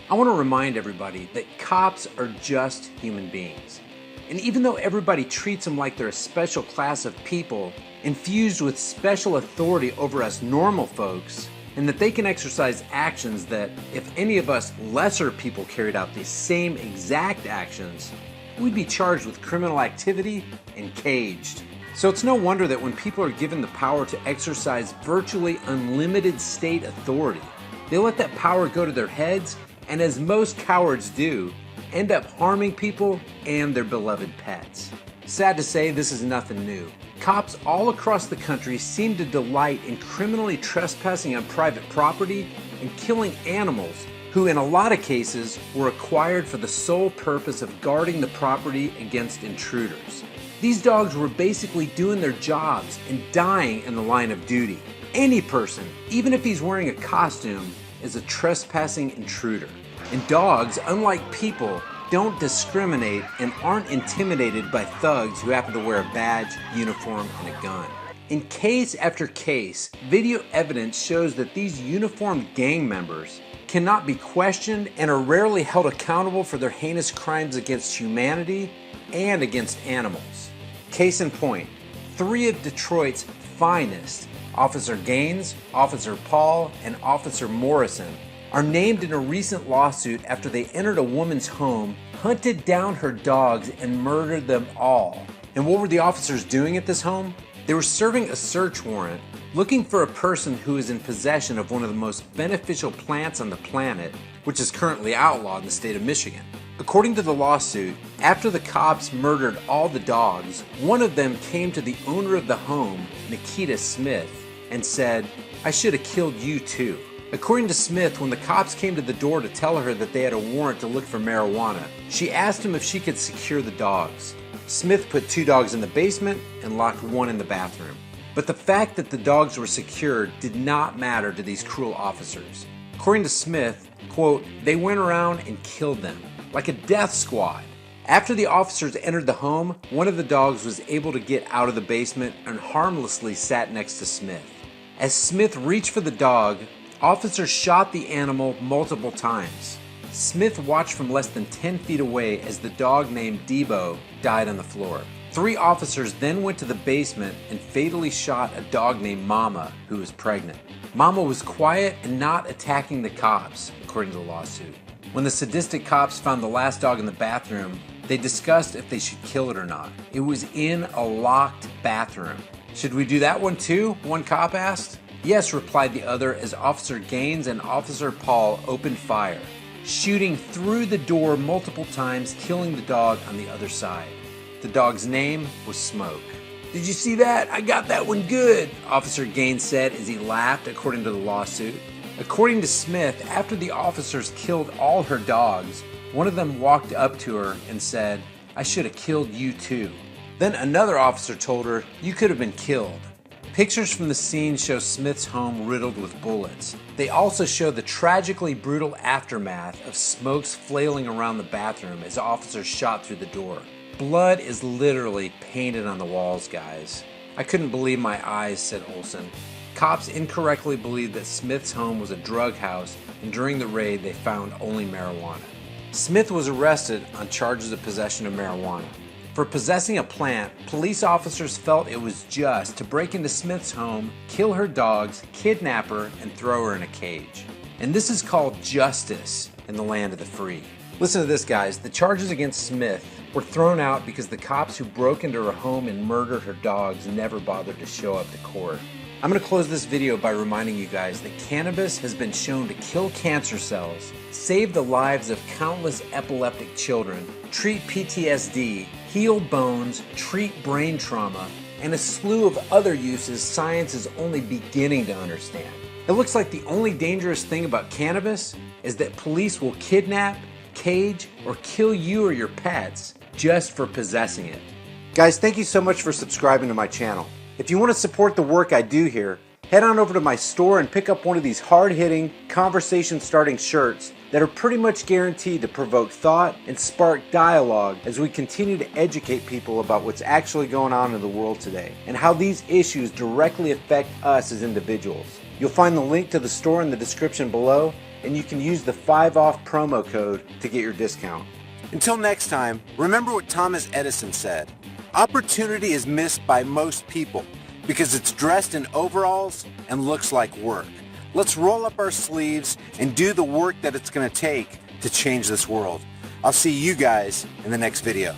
I want to remind everybody that cops are just human beings. And even though everybody treats them like they're a special class of people, infused with special authority over us normal folks, and that they can exercise actions that, if any of us lesser people carried out these same exact actions, we'd be charged with criminal activity and caged. So it's no wonder that when people are given the power to exercise virtually unlimited state authority, they let that power go to their heads, and as most cowards do, end up harming people and their beloved pets. Sad to say, this is nothing new. Cops all across the country seem to delight in criminally trespassing on private property and killing animals who in a lot of cases were acquired for the sole purpose of guarding the property against intruders. These dogs were basically doing their jobs and dying in the line of duty. Any person, even if he's wearing a costume, is a trespassing intruder. And dogs, unlike people, don't discriminate and aren't intimidated by thugs who happen to wear a badge, uniform, and a gun. In case after case, video evidence shows that these uniformed gang members cannot be questioned and are rarely held accountable for their heinous crimes against humanity and against animals. Case in point, 3 of Detroit's finest, Officer Gaines, Officer Paul, and Officer Morrison, are named in a recent lawsuit after they entered a woman's home, hunted down her dogs, and murdered them all. And what were the officers doing at this home? They were serving a search warrant, looking for a person who is in possession of one of the most beneficial plants on the planet, which is currently outlawed in the state of Michigan. According to the lawsuit, after the cops murdered all the dogs, one of them came to the owner of the home, Nikita Smith, and said, "I should have killed you too." According to Smith, when the cops came to the door to tell her that they had a warrant to look for marijuana, she asked him if she could secure the dogs. Smith put 2 dogs in the basement and locked 1 in the bathroom. But the fact that the dogs were secured did not matter to these cruel officers. According to Smith, quote, "They went around and killed them, like a death squad." After the officers entered the home, one of the dogs was able to get out of the basement and harmlessly sat next to Smith. As Smith reached for the dog, officers shot the animal multiple times. Smith watched from less than 10 feet away as the dog named Debo died on the floor. 3 officers then went to the basement and fatally shot a dog named Mama, who was pregnant. Mama was quiet and not attacking the cops, according to the lawsuit. When the sadistic cops found the last dog in the bathroom, they discussed if they should kill it or not. It was in a locked bathroom. "Should we do that one too?" one cop asked. "Yes," replied the other as Officer Gaines and Officer Paul opened fire, shooting through the door multiple times, killing the dog on the other side. The dog's name was Smoke. "Did you see that? I got that one good," Officer Gaines said as he laughed, according to the lawsuit. According to Smith, after the officers killed all her dogs, one of them walked up to her and said, "I should have killed you too." Then another officer told her, "You could have been killed." Pictures from the scene show Smith's home riddled with bullets. They also show the tragically brutal aftermath of Smoke's flailing around the bathroom as officers shot through the door. Blood is literally painted on the walls, guys. "I couldn't believe my eyes," said Olson. Cops incorrectly believed that Smith's home was a drug house, and during the raid they found only marijuana. Smith was arrested on charges of possession of marijuana. For possessing a plant, police officers felt it was just to break into Smith's home, kill her dogs, kidnap her, and throw her in a cage. And this is called justice in the land of the free. Listen to this, guys. The charges against Smith were thrown out because the cops who broke into her home and murdered her dogs never bothered to show up to court. I'm going to close this video by reminding you guys that cannabis has been shown to kill cancer cells, save the lives of countless epileptic children, treat PTSD, heal bones, treat brain trauma, and a slew of other uses science is only beginning to understand. It looks like the only dangerous thing about cannabis is that police will kidnap, cage, or kill you or your pets just for possessing it. Guys, thank you so much for subscribing to my channel. If you want to support the work I do here, head on over to my store and pick up one of these hard-hitting, conversation-starting shirts that are pretty much guaranteed to provoke thought and spark dialogue as we continue to educate people about what's actually going on in the world today and how these issues directly affect us as individuals. You'll find the link to the store in the description below, and you can use the 5 off promo code to get your discount. Until next time, remember what Thomas Edison said. Opportunity is missed by most people because it's dressed in overalls and looks like work. Let's roll up our sleeves and do the work that it's going to take to change this world. I'll see you guys in the next video.